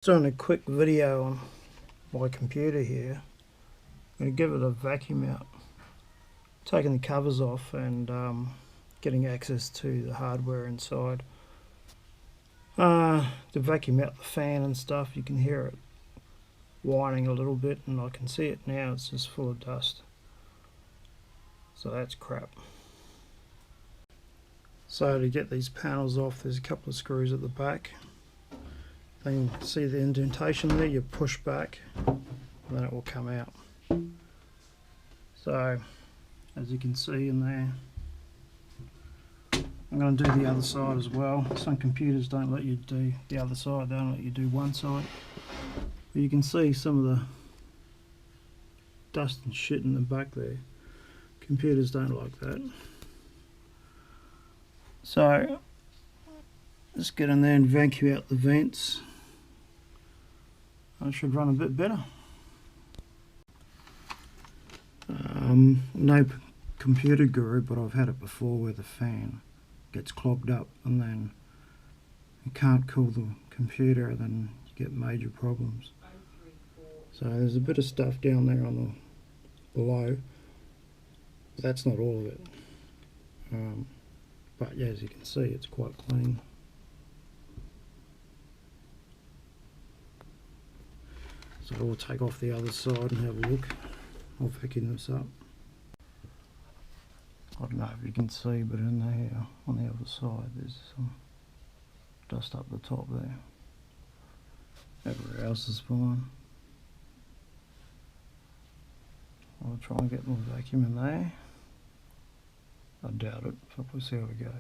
Doing a quick video on my computer here. I'm going to give it a vacuum out, taking the covers off and getting access to the hardware inside. To vacuum out the fan and stuff, you can hear it whining a little bit, and I can see it now, it's just full of dust. So that's crap. So to get these panels off, there's a couple of screws at the back. You can see the indentation there, you push back and then it will come out. So as you can see in there, I'm going to do the other side as well. Some computers don't let you do the other side, they don't let you do one side. But you can see some of the dust and shit in the back there. Computers don't like that. So let's get in there and vacuum out the vents. I should run a bit better. No computer guru, but I've had it before where the fan gets clogged up and then you can't cool the computer, then you get major problems. So there's a bit of stuff down there on the below, but that's not all of it. But yeah, as you can see, it's quite clean. So we'll take off the other side and have a look. I'll vacuum this up. I don't know if you can see, but in there on the other side there's some dust up the top there. Everywhere else is fine. I'll try and get my vacuum in there. I doubt it, but we'll see how we go.